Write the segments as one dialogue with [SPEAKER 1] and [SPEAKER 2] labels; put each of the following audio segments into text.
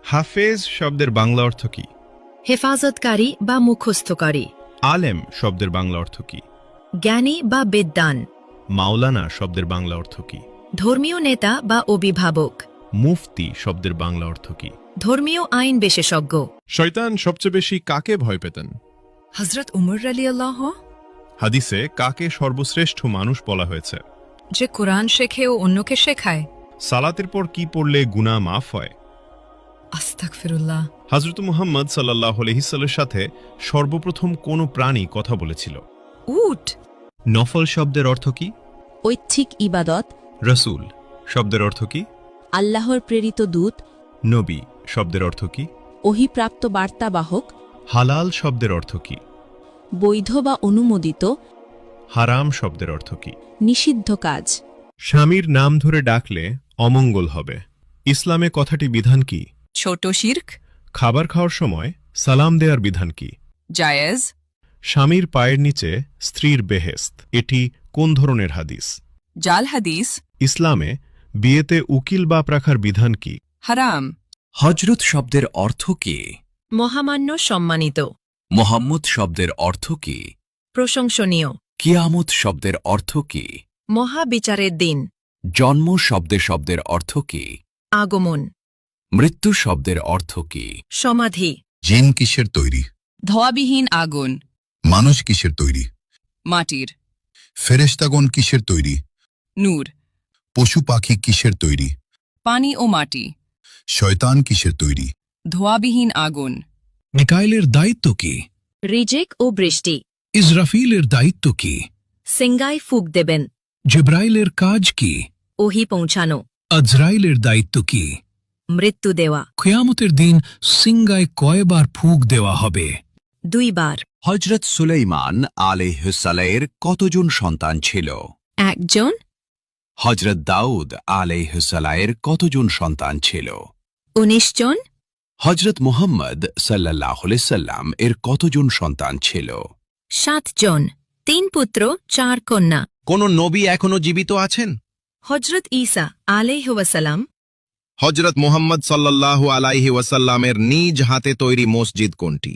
[SPEAKER 1] হাফেজ শব্দের বাংলা অর্থ কি?
[SPEAKER 2] হেফাজতকারী বা মুখস্থকারী।
[SPEAKER 1] আলেম শব্দের বাংলা অর্থ কি?
[SPEAKER 2] জ্ঞানী বা বিদ্বান।
[SPEAKER 1] মাওলানা শব্দের বাংলা অর্থ কি?
[SPEAKER 2] ধর্মীয় নেতা বা অভিভাবক।
[SPEAKER 1] মুফতি শব্দের বাংলা অর্থ কি?
[SPEAKER 2] ধর্মীয় আইন বিশেষজ্ঞ।
[SPEAKER 3] শয়তান সবচেয়ে বেশি কাকে ভয় পেতেন?
[SPEAKER 2] হযরত উমর রাদিয়াল্লাহু আনহু।
[SPEAKER 1] হাদিসে কাকে সর্বশ্রেষ্ঠ মানুষ বলা হয়েছে?
[SPEAKER 2] যে কোরআন শেখে ও অন্যকে শেখায়।
[SPEAKER 1] সালাতের পর কি পড়লে গুনাহ মাফ হয়?
[SPEAKER 2] আস্তাগফিরুল্লাহ।
[SPEAKER 1] হযরত মুহাম্মদ সাল্লাল্লাহু আলাইহি ওয়াসাল্লামের সাথে সর্বপ্রথম কোন প্রাণী কথা বলেছিল?
[SPEAKER 2] উট।
[SPEAKER 1] নফল শব্দের অর্থ কি?
[SPEAKER 4] ঐচ্ছিক ইবাদত।
[SPEAKER 1] রাসূল শব্দের অর্থ কি?
[SPEAKER 4] আল্লাহর প্রেরিত দূত।
[SPEAKER 1] নবী শব্দের অর্থ কি?
[SPEAKER 4] ওহীপ্রাপ্ত বার্তাবাহক।
[SPEAKER 1] হালাল শব্দের অর্থ কি?
[SPEAKER 4] বৈধ বা অনুমোদিত।
[SPEAKER 1] হারাম শব্দের অর্থ কি?
[SPEAKER 4] নিষিদ্ধ কাজ।
[SPEAKER 1] স্বামীর নাম ধরে ডাকলে অমঙ্গল হবে। ইসলামে কথাটি বিধান কি?
[SPEAKER 5] ছোট শিরক।
[SPEAKER 1] খাবার খাওয়ার সময় সালাম দেওয়ার বিধান কি?
[SPEAKER 5] জায়েজ।
[SPEAKER 1] স্বামীর পায়ের নিচে স্ত্রীর বেহেস্ত, এটি কোন ধরনের হাদিস?
[SPEAKER 5] জাল হাদিস।
[SPEAKER 1] ইসলামে বিয়েতে উকিল বাপ রাখার বিধান কি?
[SPEAKER 5] হারাম।
[SPEAKER 6] হজরত শব্দের অর্থ কি?
[SPEAKER 2] মহামান্য, সম্মানিত।
[SPEAKER 6] মোহাম্মদ শব্দের অর্থ কি?
[SPEAKER 2] প্রশংসনীয়।
[SPEAKER 6] কিয়ামত শব্দের অর্থ কি?
[SPEAKER 2] মহাবিচারের দিন।
[SPEAKER 6] জন্ম শব্দের অর্থ কি?
[SPEAKER 2] আগমন।
[SPEAKER 6] মৃত্যু শব্দের অর্থ কি?
[SPEAKER 2] সমাধি।
[SPEAKER 7] জিন কিসের তৈরি?
[SPEAKER 5] ধোয়াবিহীন আগুন।
[SPEAKER 7] মানুষ কিসের তৈরি?
[SPEAKER 5] মাটির।
[SPEAKER 7] ফেরেশতাগণ কিসের তৈরি?
[SPEAKER 5] নূর।
[SPEAKER 7] পশু পাখি কিসের তৈরি?
[SPEAKER 5] পানি ও মাটি।
[SPEAKER 7] শয়তান কিসের তৈরি?
[SPEAKER 5] ধোয়াবিহীন আগুন।
[SPEAKER 8] মিকাইলের দায়িত্ব কি?
[SPEAKER 2] রিজেক ও বৃষ্টি।
[SPEAKER 8] ইসরাফিলের দায়িত্ব কি?
[SPEAKER 2] সিঙ্গায় ফুক দেবেন।
[SPEAKER 8] জিব্রাইলের কাজ কি?
[SPEAKER 2] ওহি পৌঁছানো।
[SPEAKER 8] আজরাইলের দায়িত্ব কি?
[SPEAKER 2] মৃত্যু দেওয়া।
[SPEAKER 8] কিয়ামতের দিন সিঙ্গায় কয়বার ফুঁক দেওয়া হবে?
[SPEAKER 2] 2 বার।
[SPEAKER 6] হজরত সুলাইমান আলাইহিসসালামের কতজন সন্তান ছিল?
[SPEAKER 2] 1 জন।
[SPEAKER 6] হজরত দাউদ আলাইহিসসালামের কতজন সন্তান ছিল?
[SPEAKER 2] 19 জন।
[SPEAKER 6] হজরত মুহাম্মদ সাল্লাল্লাহু আলাইহি সাল্লাম এর কতজন সন্তান ছিল?
[SPEAKER 2] 7 জন। 3 পুত্র 4 কন্যা।
[SPEAKER 9] কোন নবী এখনো জীবিত আছেন?
[SPEAKER 2] হযরত ঈসা আলাইহি ওয়াসাল্লাম।
[SPEAKER 9] হযরত মুহাম্মদ সাল্লাল্লাহু আলাইহি ওয়াসাল্লামের নিজ হাতে তৈরি মসজিদ কোনটি?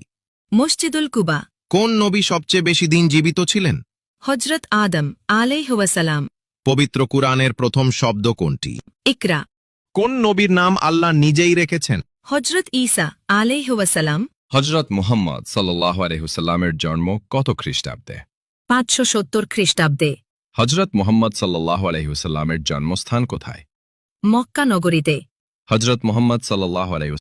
[SPEAKER 2] মসজিদুল কুবা।
[SPEAKER 9] কোন নবী সবচেয়ে বেশি দিন জীবিত ছিলেন?
[SPEAKER 2] হযরত আদম আলাইহি ওয়াসাল্লাম।
[SPEAKER 9] পবিত্র কুরআনের প্রথম শব্দ কোনটি?
[SPEAKER 2] ইকরা।
[SPEAKER 9] কোন নবীর নাম আল্লাহ নিজেই রেখেছেন?
[SPEAKER 2] হযরত ঈসা আলাইহি ওয়াসাল্লাম।
[SPEAKER 3] হজরত মুহাম্মদ সাল্লাল্লাহু আলাইহি ওয়াসাল্লামের জন্ম কত খ্রিস্টাব্দে?
[SPEAKER 2] 570 খ্রিস্টাব্দে।
[SPEAKER 3] হজরত মুহাম্মদ সাল্লাল্লাহু আলাইহি ওয়াসাল্লামের জন্মস্থান কোথায়?
[SPEAKER 2] মক্কা নগরীতে।
[SPEAKER 3] হজরত মুহাম্মদ সাল্লাল্লাহু আলাইহি